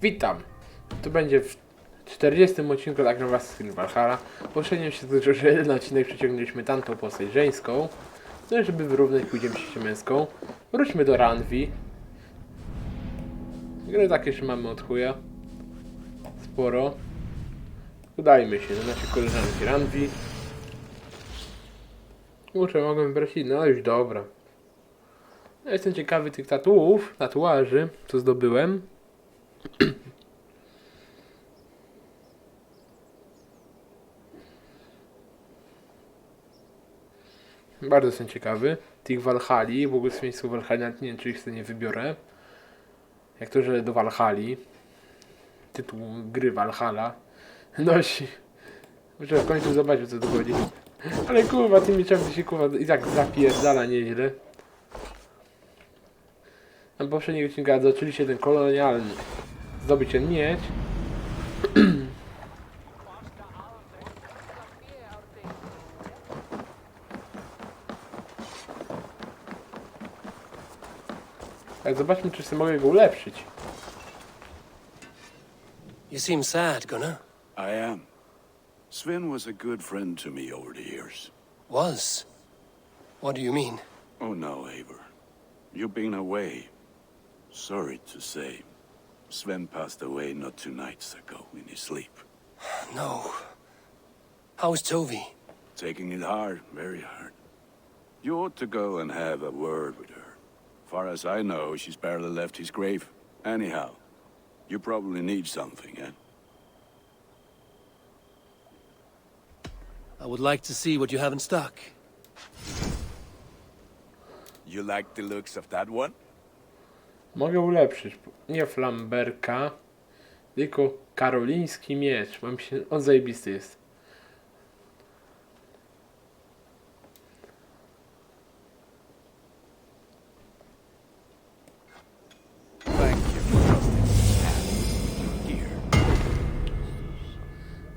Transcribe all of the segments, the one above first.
Witam! To będzie w 40. odcinku Zagrajmy was z Valhalla. Poprzednio się zdarzyło, że jeden odcinek przeciągnęliśmy tamtą postać żeńską. No i żeby wyrównać, pójdziemy się męską. Wróćmy do Randvi. Gry takie jeszcze mamy od chuja. Sporo. Udajmy się do naszej koleżanki Randvi. Kurczę, mogę wybrać inne, no już dobra. Ja jestem ciekawy tych tatuaży, co zdobyłem. Bardzo jestem ciekawy tych Valhalli, błogosławieństwo Valhalli, nie wiem czy ich sobie nie wybiorę. Jak to, że do Valhalli. Tytuł gry Valhalla. Nosi. Muszę w końcu zobaczyć, o co tu chodzi. Ale kurwa, tymi mieczami się kurwa i tak zapierdala nieźle. Na poprzednim odcinku oczywiście ten kolonialny zdobyć ten miecz. Tak, zobaczmy, czy sobie mogę go ulepszyć. You seem sad, Gunnar. I am. Sven was a good friend to me over the years. Was? What do you mean? Oh no, Eivor. You've been away. Sorry to say. Sven passed away not 2 nights ago in his sleep. No. How's Tovi? Taking it hard, very hard. You ought to go and have a word with her. Far as I know, she's barely left his grave. Anyhow, you probably need something, eh? I would like to see what you have in stock. You like the looks of that one? Mogę ulepszyć. Nie flamberka, tylko karoliński miecz. Mam się... On zajebisty jest.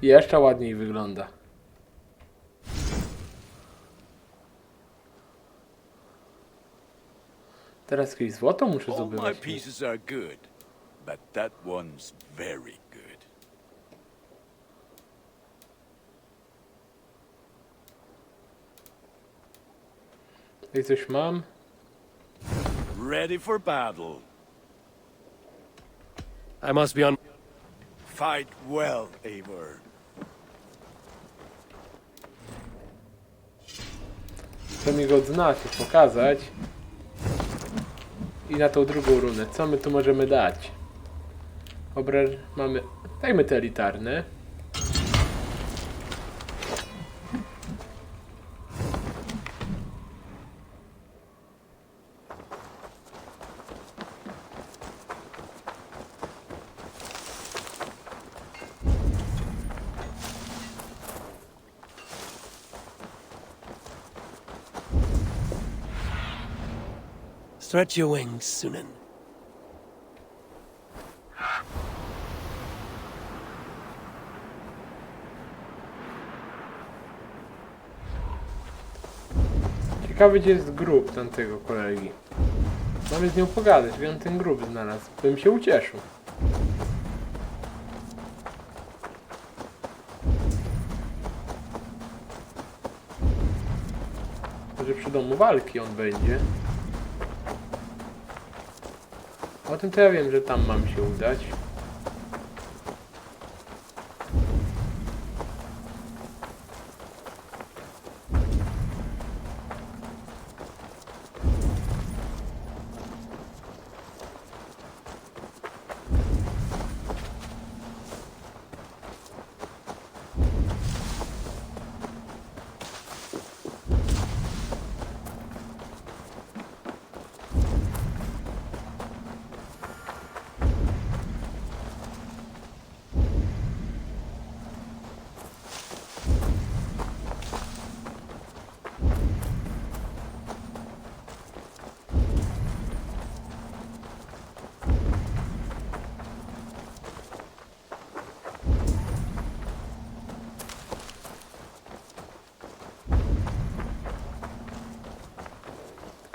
Jeszcze ładniej wygląda. Teraz jakieś złoto muszę All my zdobywać. pieces are good, but that one's very good. Tutaj coś mam. Ready for battle. I must be on. Fight well, Eivor. Chcę mi go odznaczyć, pokazać. I na tą drugą runę. Co my tu możemy dać? Mamy... Dajmy te elitarne. Stretch your wings, Sunan. Ciekawy, gdzie jest grób tamtego kolegi. Mamy z nią pogadać, gdzie on ten grób znalazł. Bym się ucieszył. Może przy domu walki on będzie. O tym to ja wiem, że tam mam się udać.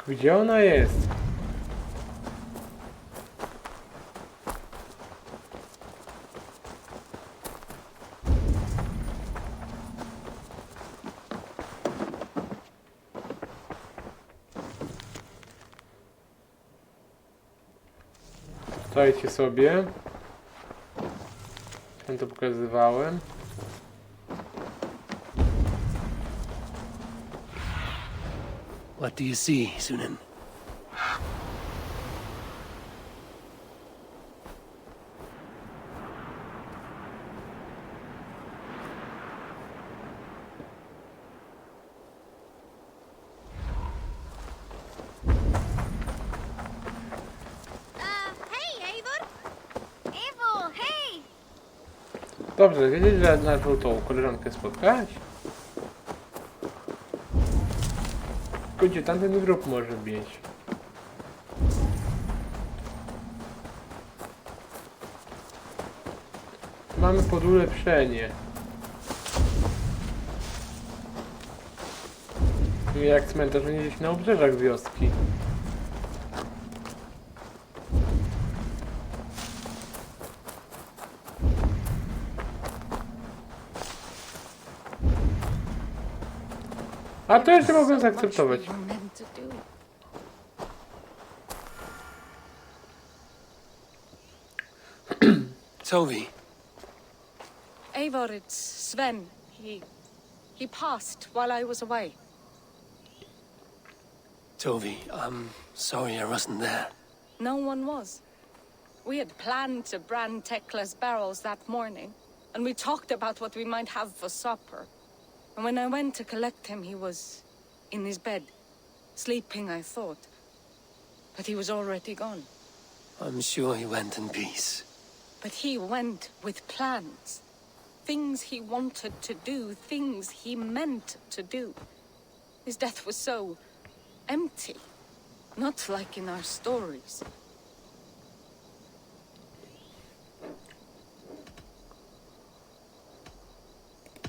Gdzie ona jest? Słuchajcie sobie. Ja to pokazywałem. What do you see, Sunan? Dobrze, wiedzieć, że naszą tą koleżankę spotkać? Tylko gdzie tamten grób może być? Mamy podulepszenie. Jak cmentarz będzie gdzieś na obrzeżach wioski. A to jeszcze mogłem zaakceptować. Toby. Eivor, it's Sven. He passed while I was away. Toby, I'm sorry I wasn't there. No one was. We had planned to brand Tekla's barrels that morning, and we talked about what we might have for supper. And when I went to collect him, he was in his bed. Sleeping, I thought. But he was already gone. I'm sure he went in peace. But he went with plans. Things he wanted to do, things he meant to do. His death was so empty. Not like in our stories.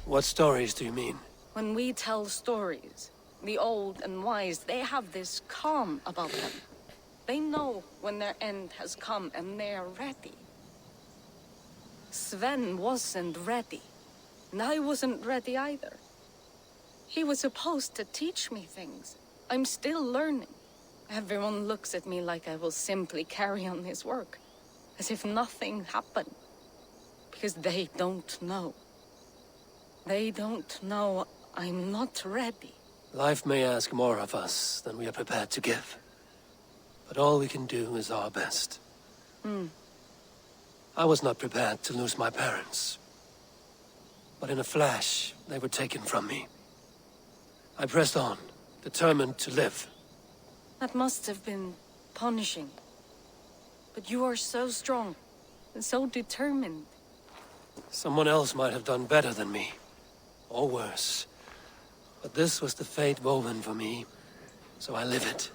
What stories do you mean? When we tell stories, the old and wise, they have this calm about them. They know when their end has come and they are ready. Sven wasn't ready, and I wasn't ready either. He was supposed to teach me things. I'm still learning. Everyone looks at me like I will simply carry on his work, as if nothing happened, because they don't know. They don't know I'm not ready. Life may ask more of us than we are prepared to give. But all we can do is our best. I was not prepared to lose my parents. But in a flash, they were taken from me. I pressed on, determined to live. That must have been punishing. But you are so strong and so determined. Someone else might have done better than me. Or worse. But this was the fate woven for me, so I live it.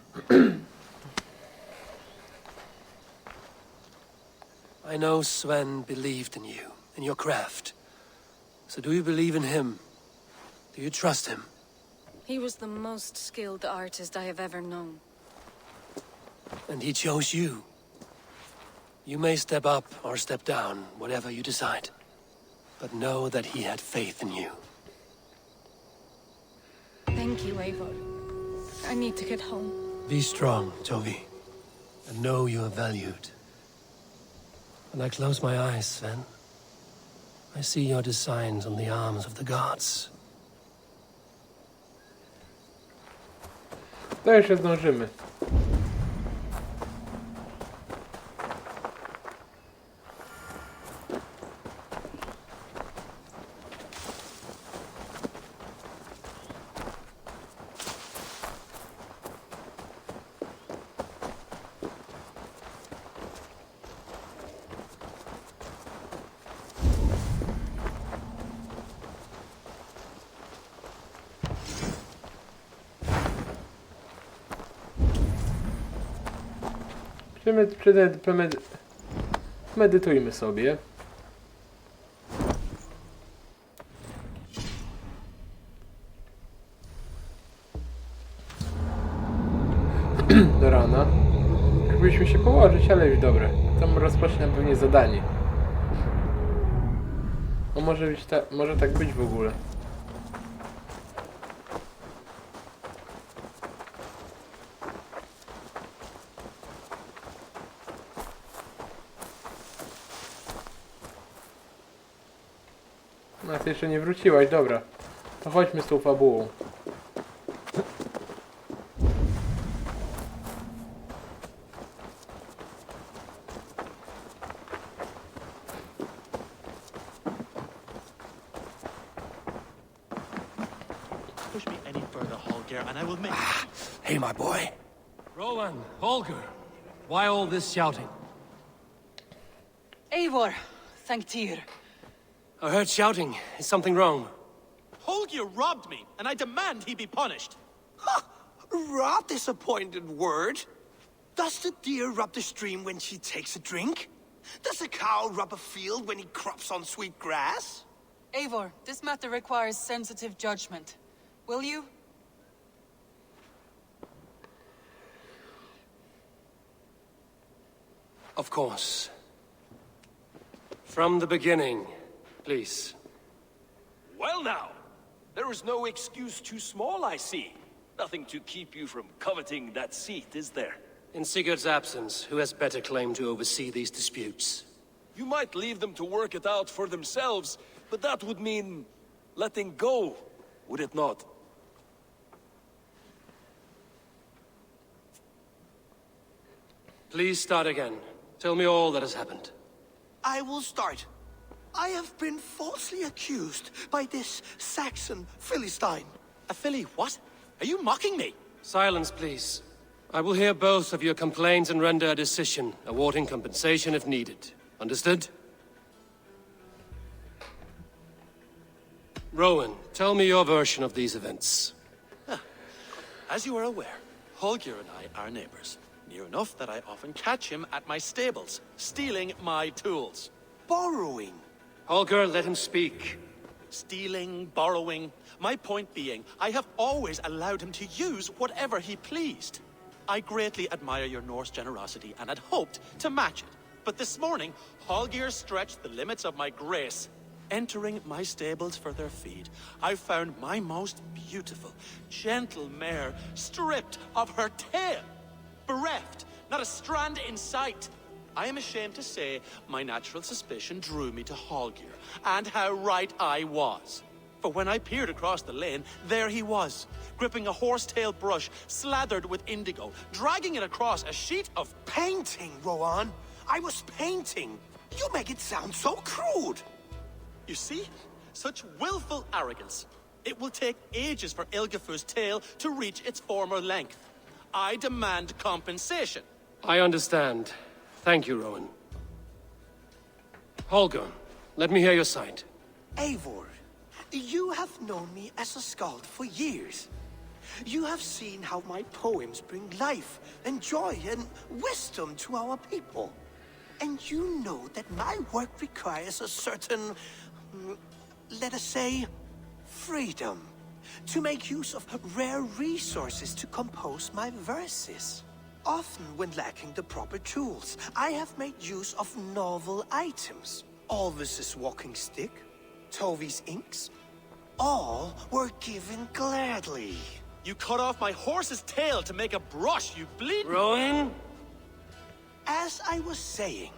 I know Sven believed in you, in your craft. So do you believe in him? Do you trust him? He was the most skilled artist I have ever known. And he chose you. You may step up or step down, whatever you decide. But know that he had faith in you. Thank you, Eivor. I need to get home. Be strong, Toby. And know you are valued. When I close my eyes, Sven, I see your designs on the arms of the gods. To jeszcze zdążymy. Medytujmy sobie. Do rana. Jakbyśmy się położyć, ale już dobra. To rozpocznę pewnie zadanie. No może tak być w ogóle. No, ty jeszcze nie wróciłaś, dobra. To chodźmy z tą fabułą. Push me any further, Holger, and I will make... Hey, my boy. Rowan, Holger, why all this shouting? Eivor, thank Tyr. I heard shouting. Is something wrong? Holger robbed me, and I demand he be punished. Rot disappointed word. Does the deer rub the stream when she takes a drink? Does a cow rub a field when he crops on sweet grass? Eivor, this matter requires sensitive judgment. Will you? Of course. From the beginning, please. Well now, there is no excuse too small, I see. Nothing to keep you from coveting that seat, is there? In Sigurd's absence, who has better claim to oversee these disputes? You might leave them to work it out for themselves, but that would mean letting go, would it not? Please start again. Tell me all that has happened. I will start. I have been falsely accused by this Saxon Philistine. A filly, what? Are you mocking me? Silence, please. I will hear both of your complaints and render a decision, awarding compensation if needed. Understood? Rowan, tell me your version of these events. As you are aware, Holger and I are neighbors. Near enough that I often catch him at my stables, stealing my tools. Borrowing. Holger, let him speak. Stealing, borrowing. My point being, I have always allowed him to use whatever he pleased. I greatly admire your Norse generosity and had hoped to match it. But this morning, Holger stretched the limits of my grace. Entering my stables for their feed, I found my most beautiful, gentle mare stripped of her tail. Bereft, not a strand in sight. I am ashamed to say my natural suspicion drew me to Holger, and how right I was. For when I peered across the lane, there he was, gripping a horsetail brush slathered with indigo, dragging it across a sheet of... Painting, Rowan. I was painting. You make it sound so crude. You see? Such willful arrogance. It will take ages for Ilgifu's tail to reach its former length. I demand compensation. I understand. Thank you, Rowan. Holger, let me hear your side. Eivor, you have known me as a skald for years. You have seen how my poems bring life and joy and wisdom to our people. And you know that my work requires a certain, let us say, freedom. To make use of rare resources to compose my verses. Often when lacking the proper tools, I have made use of novel items. Alvis's walking stick, Tovi's inks, all were given gladly. You cut off my horse's tail to make a brush, you bleed... Rowan? As I was saying,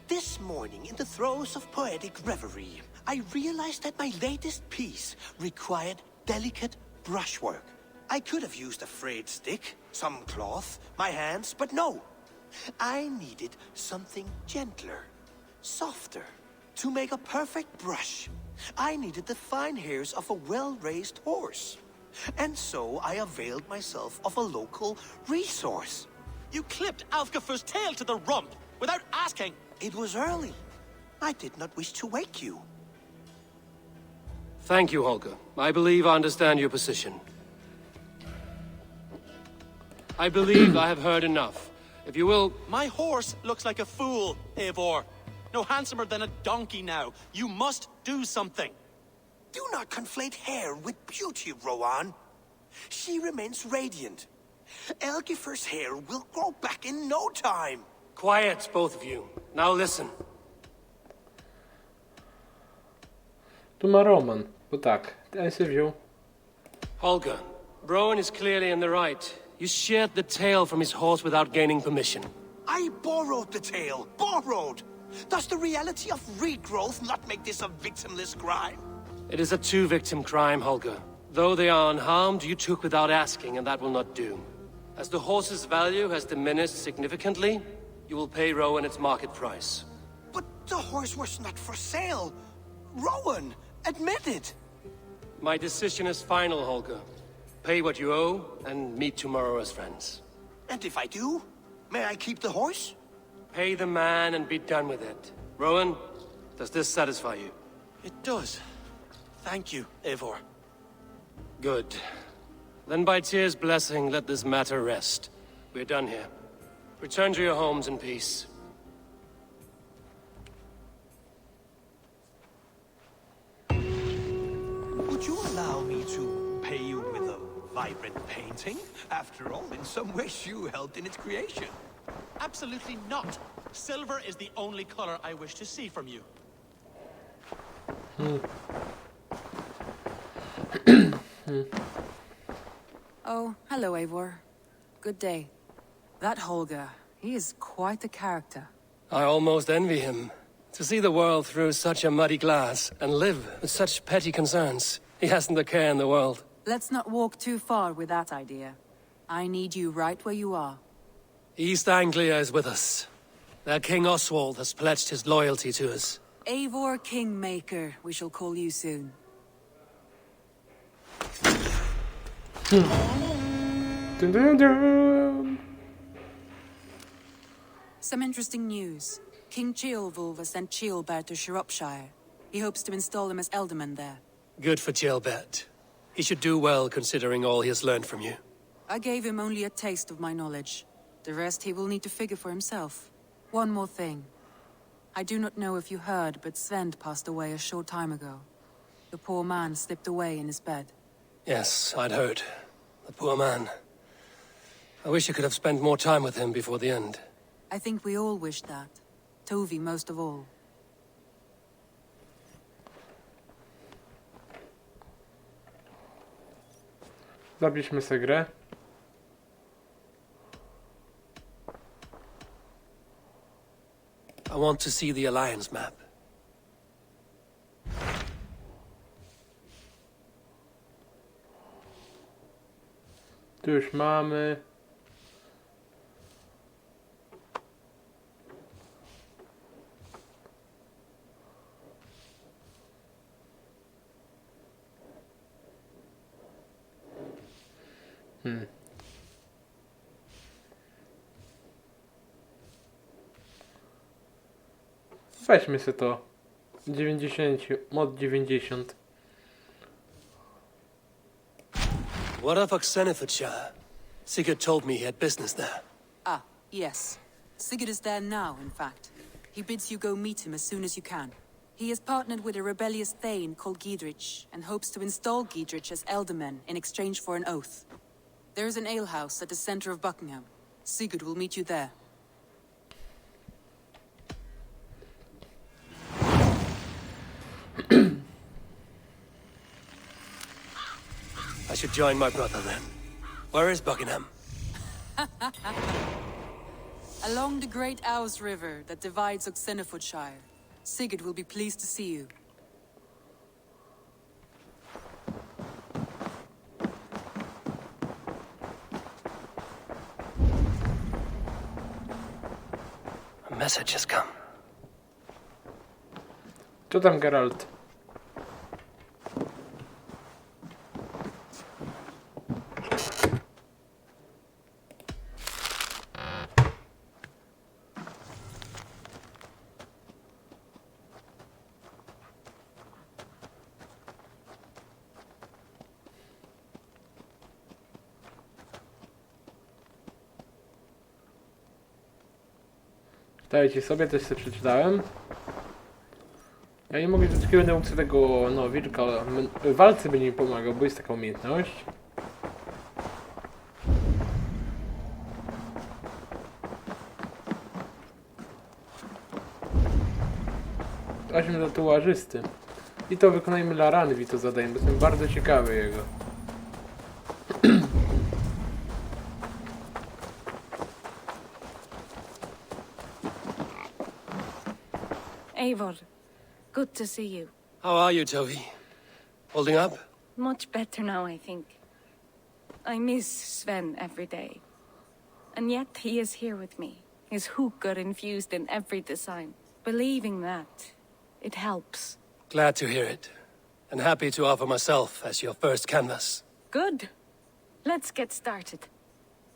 this morning in the throes of poetic reverie, I realized that my latest piece required delicate brushwork. I could have used a frayed stick, some cloth, my hands, but no. I needed something gentler, softer. To make a perfect brush, I needed the fine hairs of a well-raised horse. And so I availed myself of a local resource. You clipped Alfgafu's tail to the rump without asking. It was early. I did not wish to wake you. Thank you, Holger. I believe I understand your position. I believe I have heard enough. If you will... My horse looks like a fool, Eivor. No handsomer than a donkey now. You must do something. Do not conflate hair with beauty, Rowan. She remains radiant. Elgifer's hair will grow back in no time. Quiet, both of you. Now listen. Tu ma Roman, bo tak, ten się wziął. Holger, Rowan is clearly in the right. You sheared the tail from his horse without gaining permission. I borrowed the tail. Borrowed! Does the reality of regrowth not make this a victimless crime? It is a two-victim crime, Holger. Though they are unharmed, you took without asking, and that will not do. As the horse's value has diminished significantly, you will pay Rowan its market price. But the horse was not for sale. Rowan, admit it. My decision is final, Holger. Pay what you owe, and meet tomorrow as friends. And if I do, may I keep the horse? Pay the man and be done with it. Rowan, does this satisfy you? It does. Thank you, Eivor. Good. Then by Tyr's blessing, let this matter rest. We're done here. Return to your homes in peace. Would you allow me to pay you with a vibrant painting? After all, in some ways you helped in its creation. Absolutely not. Silver is the only color I wish to see from you. Oh, hello, Eivor. Good day. That Holger, he is quite the character. I almost envy him. To see the world through such a muddy glass and live with such petty concerns. He hasn't a care in the world. Let's not walk too far with that idea. I need you right where you are. East Anglia is with us. Their King Oswald has pledged his loyalty to us. Eivor Kingmaker, we shall call you soon. Dun, dun, dun. Some interesting news. King Ceolwulf has sent Ceolbert to Shropshire. He hopes to install him as Ealdorman there. Good for Ceolbert. He should do well considering all he has learned from you. I gave him only a taste of my knowledge. The rest he will need to figure for himself. One more thing. I do not know if you heard, but Sven passed away a short time ago. The poor man slipped away in his bed. Yes, I'd heard. The poor man. I wish I could have spent more time with him before the end. I think we all wish that. Tovi most of all. Zapiszmy sobie grę. I want to see the Alliance map. Tu już mamy. Weźmy sobie to. 90, mod 90. What of Oxenfordshire? Sigurd told me he had business there. Ah, yes. Sigurd is there now, in fact. He bids you go meet him as soon as you can. He has partnered with a rebellious thane called Giedrich, and hopes to install Giedrich as Ealdorman in exchange for an oath. There is an alehouse at the center of Buckingham. Sigurd will meet you there. I should join my brother then. Where is Buckingham? Along the great Ouse River that divides Oxenfordshire. Sigurd will be pleased to see you. A message has come. Co tam, Geralt? Dajcie sobie, też sobie przeczytałem. Ja nie mogę, że takiego będę mógł sobie tego, no, wilka w walce będzie mi pomagał, bo jest taka umiejętność. Aśmy tatuażysty. I to wykonajmy dla Randvi to zadanie, bo jestem bardzo ciekawy jego. Eivor, good to see you. How are you, Toby? Holding up? Much better now, I think. I miss Sven every day. And yet he is here with me. His hook got infused in every design. Believing that, it helps. Glad to hear it. And happy to offer myself as your first canvas. Good. Let's get started.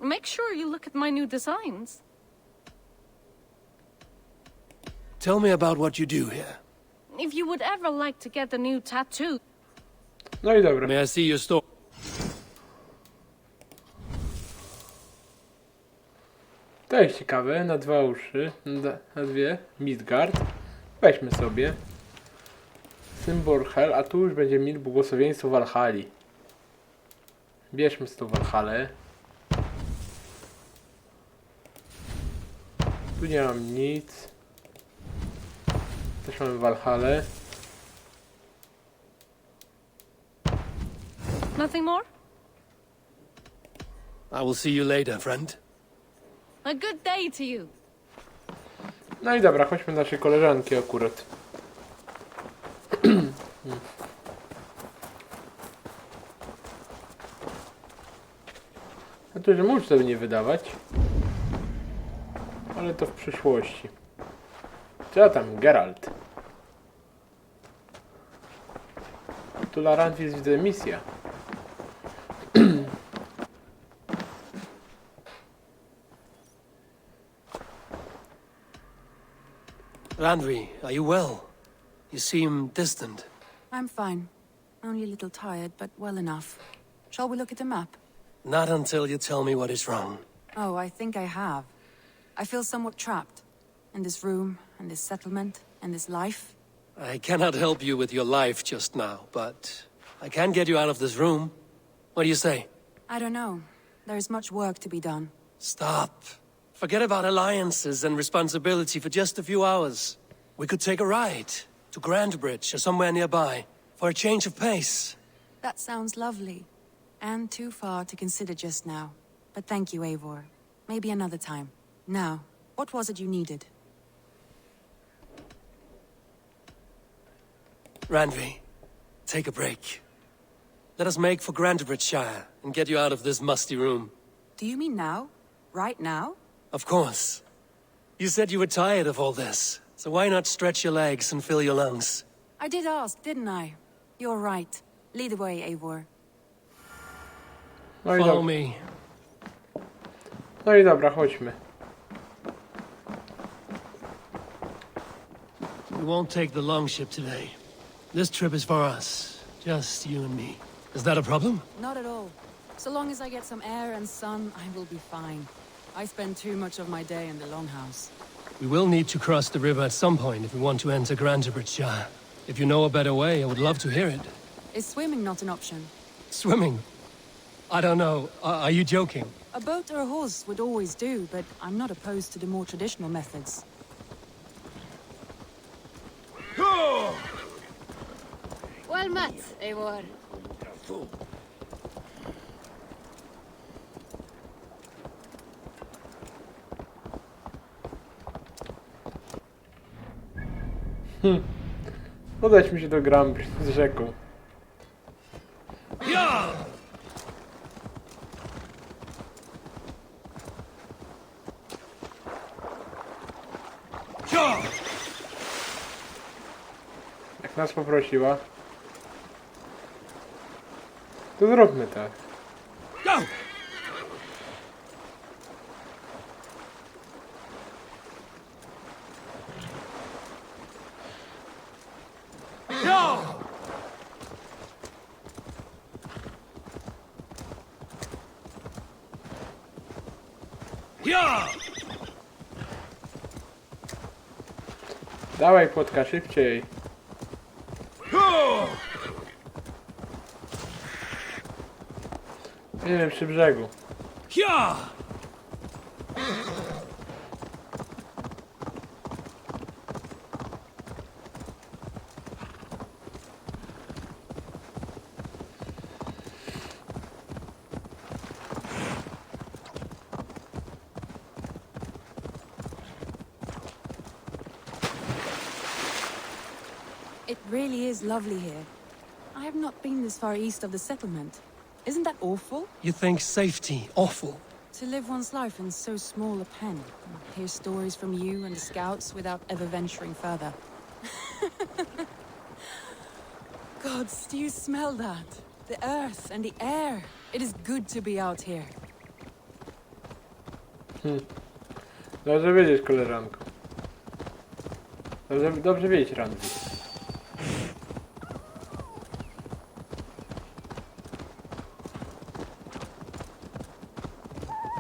Make sure you look at my new designs. Tell me about what you do here. If you would ever like to get a new tattoo, No i dobra. May I see your store? To jest ciekawe, na 2 uszy, na 2, Midgard. Weźmy sobie. Symbol Hel, a tu już będzie mit błogosławieństwo Valhalli. Bierzmy z tą Valhallę. Tu nie mam nic. Też mamy Valhallę. nothing more? I will see you later, friend. A good day to you. No i dobra, chodźmy do naszej koleżanki akurat. A to, że muszę sobie nie wydawać. Ale to w przyszłości. Co tam, Geralt? Tu dla Randvi widzę misja. Randvi, are you well? You seem distant. I'm fine. Only a little tired, but well enough. Shall we look at the map? Not until you tell me what is wrong. Oh, I think I have. I feel somewhat trapped. In this room, and this settlement, and this life. I cannot help you with your life just now, but I can get you out of this room. What do you say? I don't know. There is much work to be done. Stop. Forget about alliances and responsibility for just a few hours. We could take a ride to Grandbridge or somewhere nearby for a change of pace. That sounds lovely. And too far to consider just now. But thank you, Eivor. Maybe another time. Now, what was it you needed? Randvi, take a break. Let us make for Grandbridgeshire and get you out of this musty room. Do you mean now? Right now? Of course. You said you were tired of all this, so why not stretch your legs and fill your lungs? I did ask, didn't I? You're right. Lead the way, Eivor. No i, Follow me. no i dobra, chodźmy. We won't take the long ship today. This trip is for us. Just you and me. Is that a problem? Not at all. So long as I get some air and sun, I will be fine. I spend too much of my day in the longhouse. We will need to cross the river at some point if we want to enter Grandbridgeshire. If you know a better way, I would love to hear it. Is swimming not an option? Swimming? I don't know. Are you joking? A boat or a horse would always do, but I'm not opposed to the more traditional methods. Well met, Eivor. Udać mi się do Grambry z rzeką. Jak nas poprosiła, to zróbmy tak. Dawaj płotka, szybciej. Nie wiem, przy brzegu. It really is lovely here. I have not been this far east of the settlement. Isn't that awful? You think safety awful? To live one's life in so small a pen, and hear stories from you and the scouts without ever venturing further. Gods, do you smell that? The earth and the air. It is good to be out here. Dobrze wiedzieć, koleżanko. Dobrze wiedzieć, Randvi.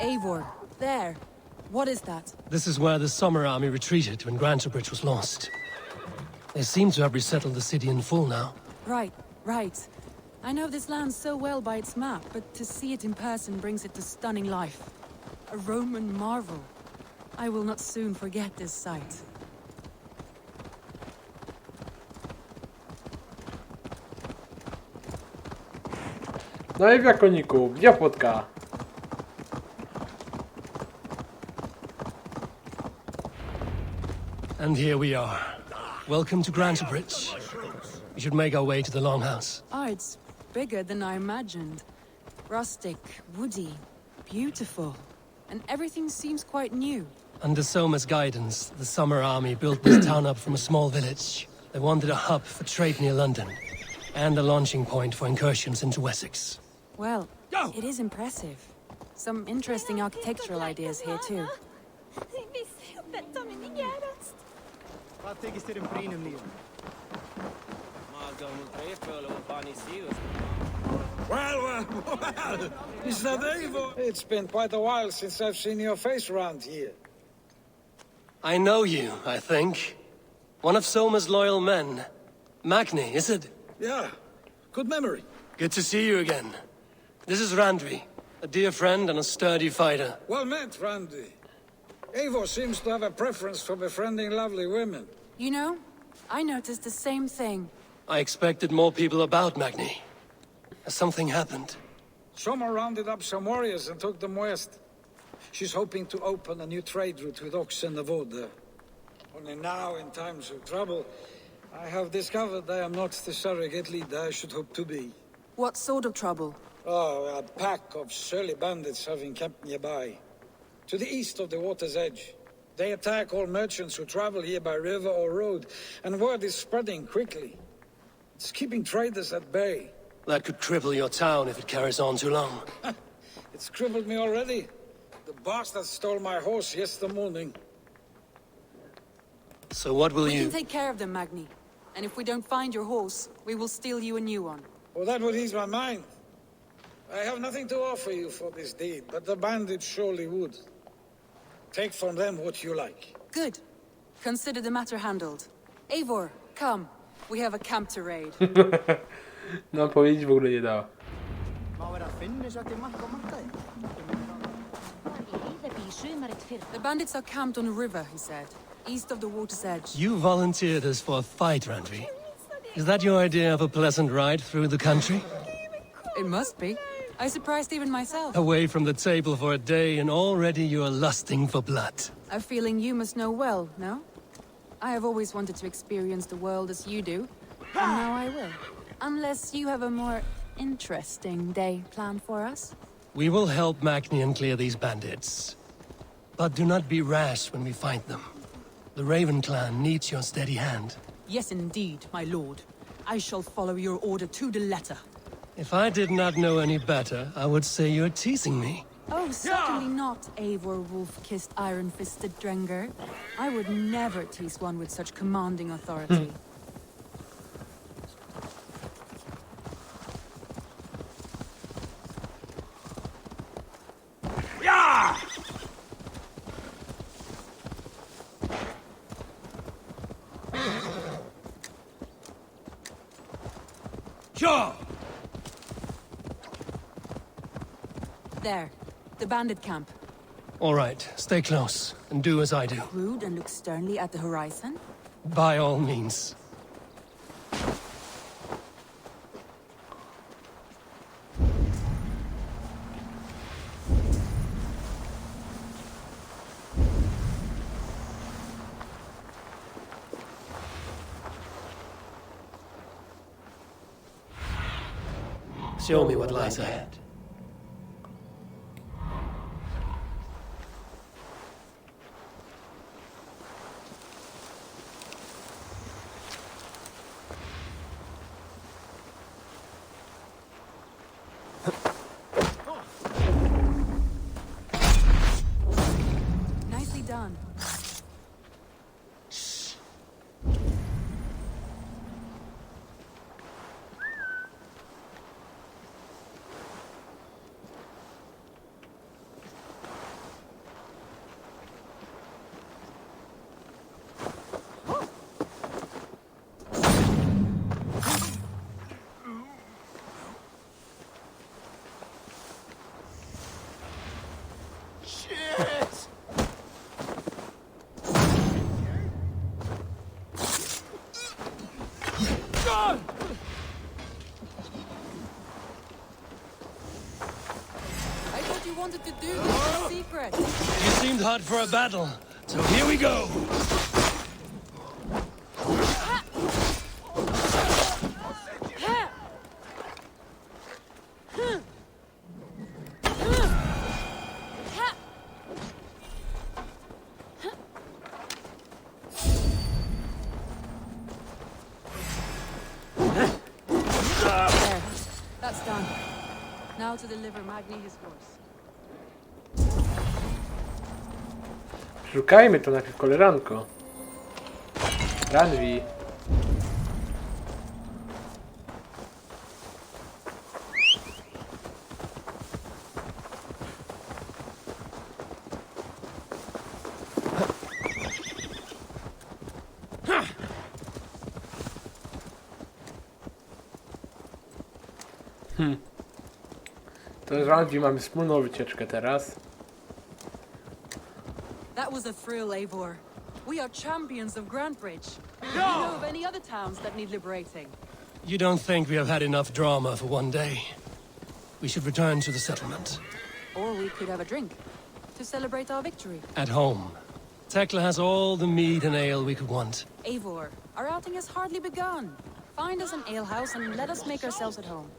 Eivor, there. What is that? This is where the Summer Army retreated when Grantebridge was lost. They seem to have resettled the city in full now. Right, right. I know this land so well by its map, but to see it in person brings it to stunning life. A Roman marvel. I will not soon forget this sight. No i w Jakoniku, gdzie fotka? And here we are. Welcome to Grantebridge. We should make our way to the Longhouse. Ah, it's bigger than I imagined. Rustic, woody, beautiful. And everything seems quite new. Under Soma's guidance, the Summer Army built this town up from a small village. They wanted a hub for trade near London, and a launching point for incursions into Wessex. Well, it is impressive. Some interesting architectural ideas here too. Well, is that Eivor? It's been quite a while since I've seen your face around here. I know you, I think. One of Soma's loyal men. Magni, is it? Yeah, good memory. Good to see you again. This is Randvi, a dear friend and a sturdy fighter. Well met, Randvi. Eivor seems to have a preference for befriending lovely women. You know, I noticed the same thing. I expected more people about Magni. Has something happened? Soma rounded up some warriors and took them west. She's hoping to open a new trade route with oxen of wood there. Only now, in times of trouble, I have discovered I am not the surrogate leader I should hope to be. What sort of trouble? Oh, a pack of surly bandits have encamped nearby. To the east of the water's edge. They attack all merchants who travel here by river or road, and word is spreading quickly. It's keeping traders at bay. That could cripple your town if it carries on too long. It's crippled me already. The bastard stole my horse yesterday morning. So what will We you... can take care of them, Magni. And if we don't find your horse, we will steal you a new one. Well, that would ease my mind. I have nothing to offer you for this deed, but the bandits surely would. Take from them what you like. Good. Consider the matter handled. Eivor, come. We have a camp to raid. No, powiedzieć w ogóle nie dała. The bandits are camped on a river, he said. East of the water's edge. You volunteered us for a fight, Randvi. Is that your idea of a pleasant ride through the country? It must be. I surprised even myself. Away from the table for a day and already you are lusting for blood. A feeling you must know well, no? I have always wanted to experience the world as you do, and now I will. Unless you have a more interesting day planned for us. We will help Magnian clear these bandits. But do not be rash when we find them. The Raven clan needs your steady hand. Yes, indeed, my lord. I shall follow your order to the letter. If I did not know any better, I would say you're teasing me. Oh, certainly not, Eivor wolf-kissed iron-fisted Drenger. I would never tease one with such commanding authority. Sure! There, the bandit camp. All right, stay close, and do as I do. Rude and look sternly at the horizon. By all means. Show me what lies ahead. Nicely done. I thought you wanted to do this in secret. You seemed hot for a battle, so here we go. There. That's done. Now to deliver Magni his horse. Szukajmy to najpierw, koleżanko. Randvi. To z Randvi mamy wspólną wycieczkę teraz. That was a thrill, Eivor. We are champions of Grantbridge. Do you know of any other towns that need liberating? You don't think we have had enough drama for one day? We should return to the settlement. Or we could have a drink to celebrate our victory. At home. Tekla has all the mead and ale we could want. Eivor, our outing has hardly begun. Find us an alehouse and let us make ourselves at home.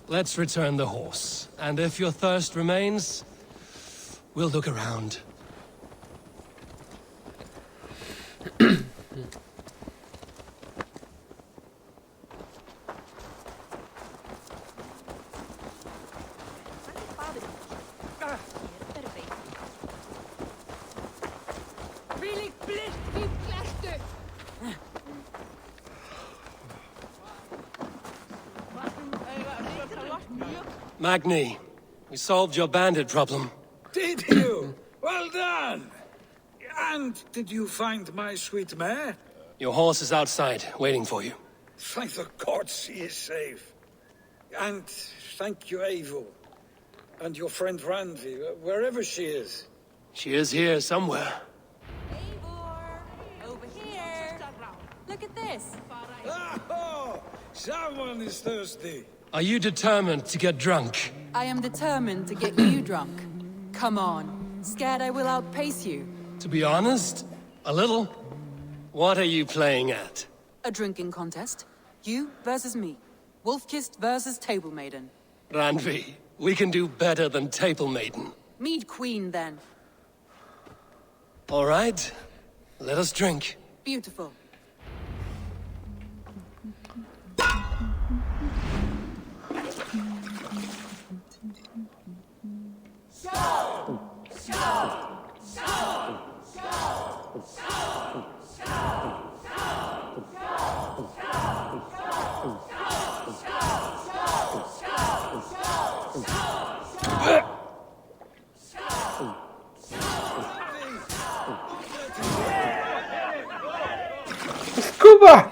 Let's return the horse. And if your thirst remains, we'll look around. Magni, we solved your bandit problem. Did you? Well done! And did you find my sweet mare? Your horse is outside, waiting for you. Thank the gods she is safe. And thank you, Eivor. And your friend Randvi, wherever she is. She is here somewhere. Eivor, over here. Look at this. Oh, someone is thirsty. Are you determined to get drunk? I am determined to get you drunk. Come on. Scared I will outpace you. To be honest, a little. What are you playing at? A drinking contest. You versus me. Wolf-kissed versus table maiden. Randvi, we can do better than Table Maiden. Mead queen, then. All right, let us drink. Beautiful. Kuba!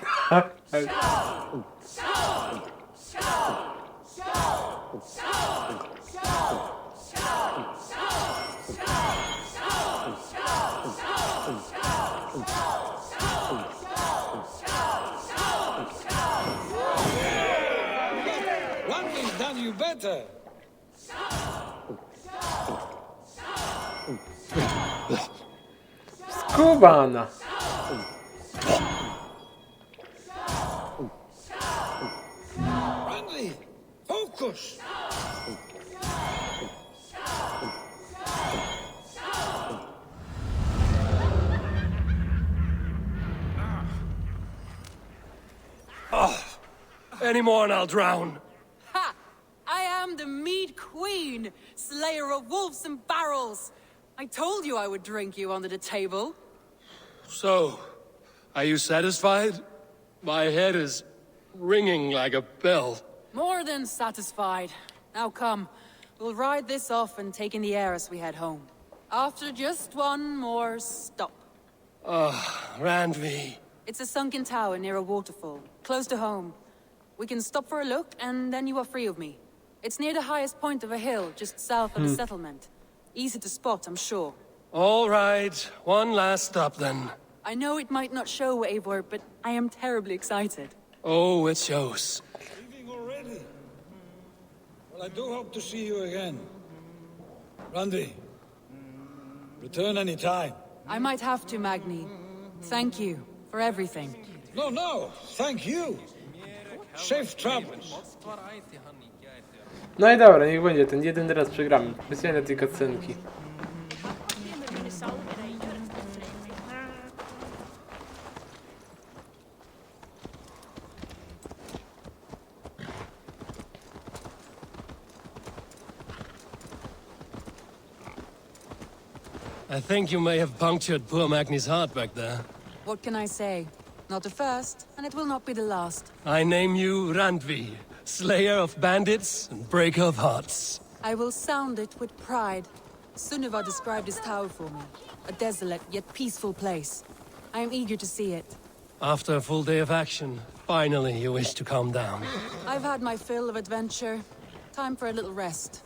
Randvi's done you better. Skubana! Randvi, focus! Focus! Any more and I'll drown. Ha! I am the Mead Queen, slayer of wolves and barrels. I told you I would drink you under the table. So, are you satisfied? My head is ringing like a bell. More than satisfied. Now come, we'll ride this off and take in the air as we head home. After just one more stop. Randvi. It's a sunken tower near a waterfall, close to home. We can stop for a look, and then you are free of me. It's near the highest point of a hill, just south of the settlement. Easy to spot, I'm sure. All right, one last stop then. I know it might not show, Eivor, but I am terribly excited. Oh, it shows. Leaving already? Well, I do hope to see you again. Randvi, return any time. I might have to, Magni. Thank you for everything. No, thank you. Safe travels. No i dobra, niech będzie, ten jeden raz przegramy. Specjalnie tej cutscenki. I think you may have punctured poor Magni's heart back there. What can I say? Not the first, and it will not be the last. I name you Randvi, slayer of bandits and breaker of hearts. I will sound it with pride. Sunniva described this tower for me. A desolate yet peaceful place. I am eager to see it. After a full day of action, finally you wish to calm down. I've had my fill of adventure. Time for a little rest.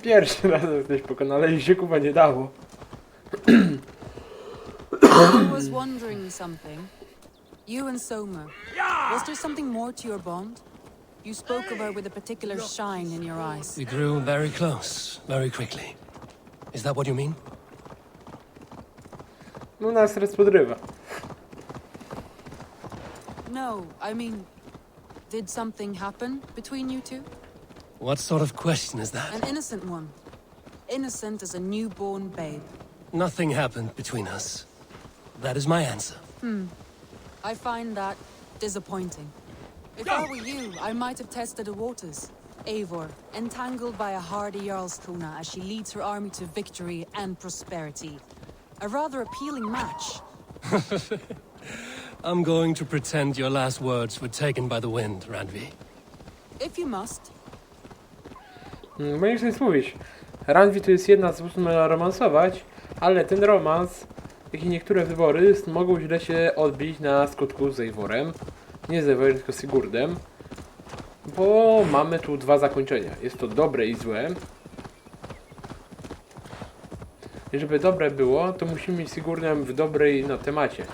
Pierwszy raz jesteś pokonany i się kuba nie dało. I was wondering something. You and Soma. Was there something more to your bond? You spoke of her with a particular shine in your eyes. We grew very close, very quickly. Is that what you mean? No nas teraz podrywa. No, I mean, did something happen between you two? What sort of question is that? An innocent one. Innocent as a newborn babe. Nothing happened between us. That is my answer. I find that disappointing. If I were you, I might have tested the waters. Eivor, entangled by a hardy Jarlskona as she leads her army to victory and prosperity. A rather appealing match. I'm going to pretend your last words were taken by the wind, Randvi. If you must. Bo nie chcę nic mówić. Randvi to jest jedna z sposób na romansować, ale ten romans, jak i niektóre wybory, mogą źle się odbić na skutku z Eivorem. Nie z Eivorem, tylko z Sigurdem. Bo mamy tu dwa zakończenia. Jest to dobre i złe. I żeby dobre było, to musimy mieć Sigurdem w dobrej temacie.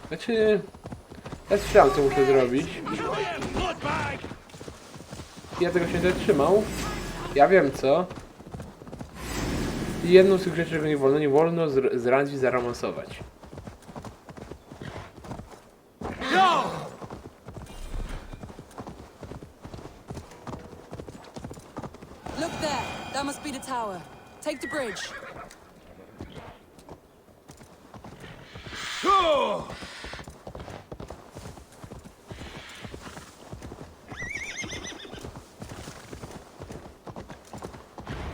Znaczy, ja słyszałem, co muszę zrobić. Ja tego się nie zatrzymał. Ja wiem co. I jedną z tych rzeczy, czego nie wolno z Randvi zaromansować. Look there. That must be the tower. Take the bridge.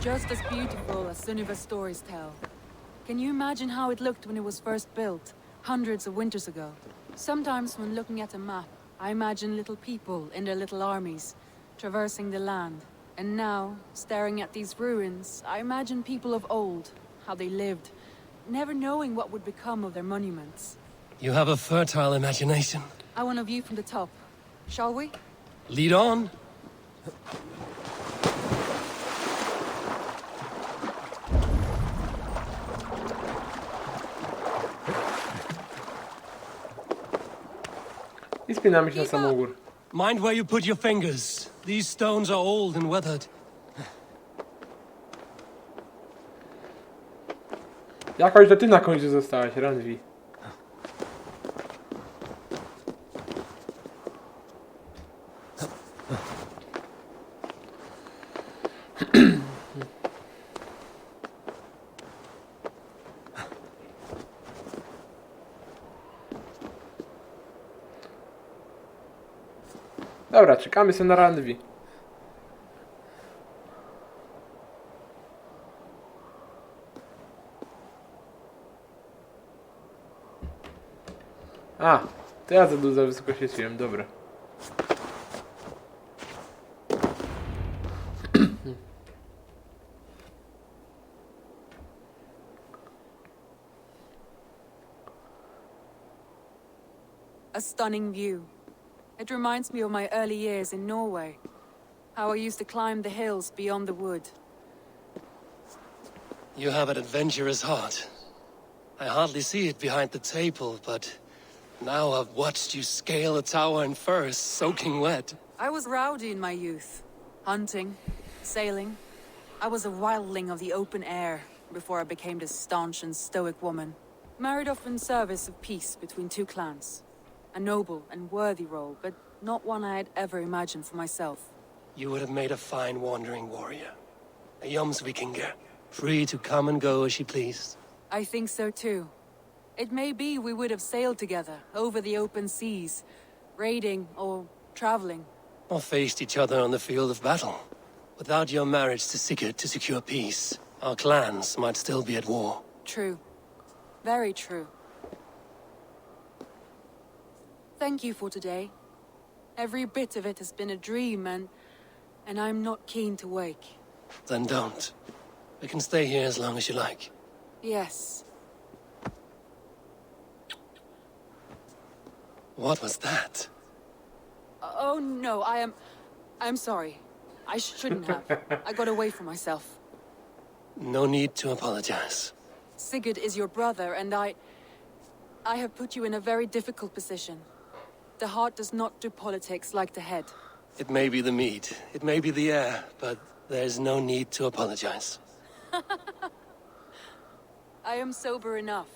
Just as beautiful as Sunniva's stories tell. Can you imagine how it looked when it was first built, hundreds of winters ago? Sometimes when looking at a map, I imagine little people in their little armies, traversing the land. And now, staring at these ruins, I imagine people of old, how they lived, never knowing what would become of their monuments. You have a fertile imagination. I want a view from the top. Shall we? Lead on. I spinamy się na samą górę. Mind where you put your fingers. These stones are old and weathered. Jakoś to ty na końcu zostałaś, Randvi. Dobra, czekamy sobie na Randvi. A, to ja za wysoko się czułem, dobra. A stunning view. It reminds me of my early years in Norway. How I used to climb the hills beyond the wood. You have an adventurous heart. I hardly see it behind the table, but now I've watched you scale a tower in furs, soaking wet. I was rowdy in my youth. Hunting, sailing. I was a wildling of the open air before I became this staunch and stoic woman. Married off in service of peace between two clans. A noble and worthy role, but not one I had ever imagined for myself. You would have made a fine wandering warrior. A Jomsvikinger, free to come and go as she pleased. I think so too. It may be we would have sailed together over the open seas, raiding or traveling. Or faced each other on the field of battle. Without your marriage to Sigurd to secure peace, our clans might still be at war. True. Very true. Thank you for today. Every bit of it has been a dream, and I'm not keen to wake. Then don't. We can stay here as long as you like. Yes. What was that? Oh no, I'm sorry. I shouldn't have. I got away from myself. No need to apologize. Sigurd is your brother, and I have put you in a very difficult position. The heart does not do politics like the head. It may be the meat, it may be the air, but there's no need to apologize. I am sober enough.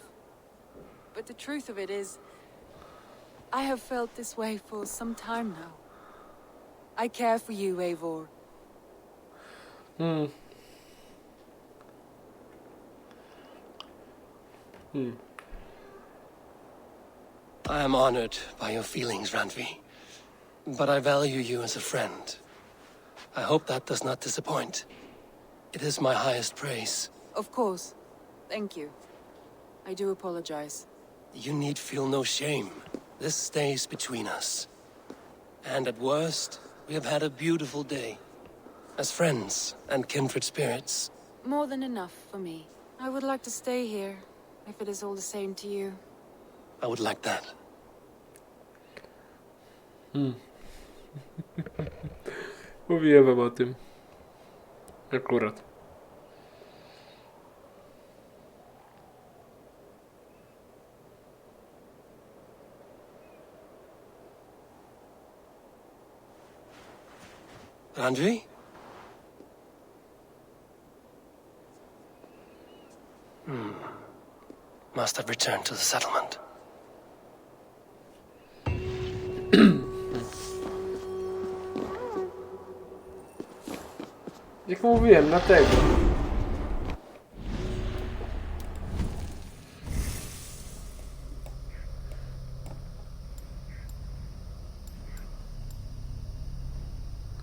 But the truth of it is, I have felt this way for some time now. I care for you, Eivor. I am honored by your feelings, Randvi. But I value you as a friend. I hope that does not disappoint. It is my highest praise. Of course. Thank you. I do apologize. You need feel no shame. This stays between us. And at worst, we have had a beautiful day. As friends and kindred spirits. More than enough for me. I would like to stay here, if it is all the same to you. I would like that. Mówiłem wam o tym. Akurat. Randvi? Must have returned to the settlement. Jak mówiłem, dlatego.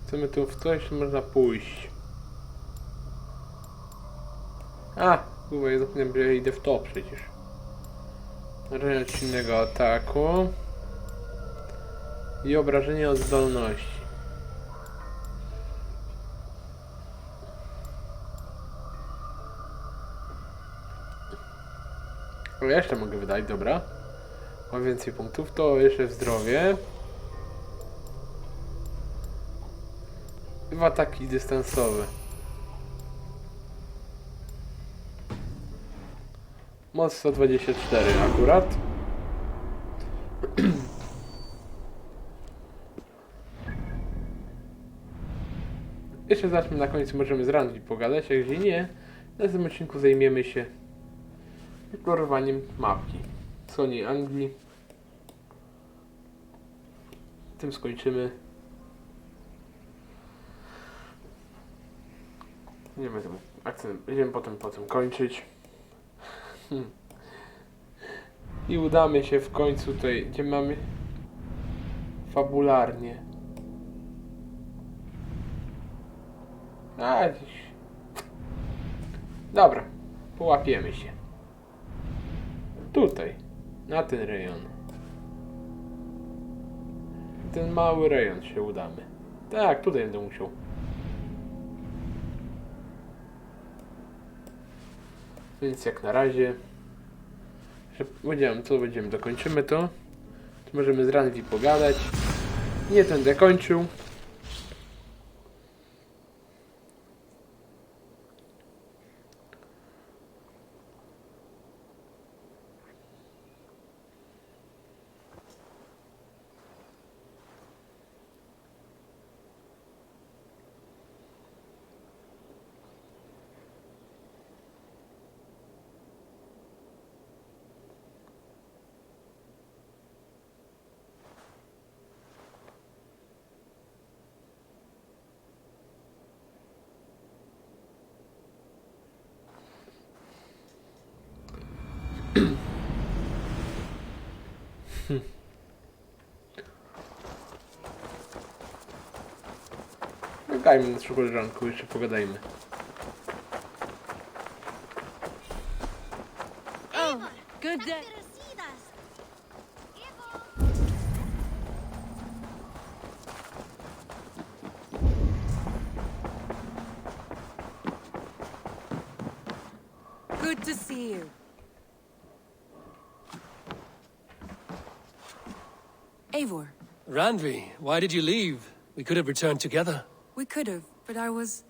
Chcemy tu w coś, można pójść. A, kurwa, ja zapomniałem, że ja idę w to przecież. Obrażenie od silnego ataku. I obrażenie od zdolności. O, jeszcze mogę wydać, dobra. Mam więcej punktów, to jeszcze w zdrowie. 2 ataki dystansowe. Moc 124 akurat. Jeszcze zobaczmy na końcu, możemy z Randvi pogadać, a jeżeli nie, na tym odcinku zajmiemy się eksplorowaniem mapki wschodniej Anglii. Tym skończymy. Nie będę akcent, będziemy potem kończyć. I udamy się w końcu tutaj, gdzie mamy fabularnie. A, dobra, połapiemy się. Tutaj, na ten rejon. Ten mały rejon się udamy. Tak, tutaj będę musiał. Więc jak na razie, że powiedziałem, co będziemy, dokończymy to. To możemy z Randvi pogadać. Nie będę kończył. Czekajmy na naszą koleżankę, jeszcze pogadajmy. Good day. Good to see you. Eivor, Randvi, why did you leave? We could have returned together. we could have, but I was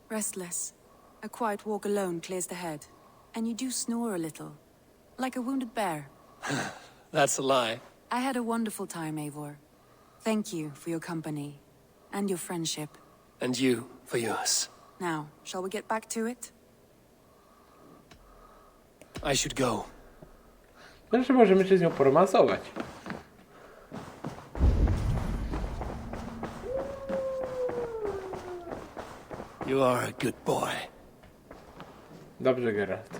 restless. A quiet walk alone clears the head. And you do snore a little, like a wounded bear. That's a lie. I had a wonderful time, Eivor. Thank you for your company and your friendship. And you for yours. Now, shall we get back to it? I should go. Znaczy możemy się z nią poromansować. You are a good boy. Dobrze, Geralt.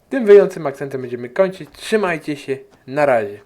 Tym wyjącym akcentem będziemy kończyć. Trzymajcie się. Na razie.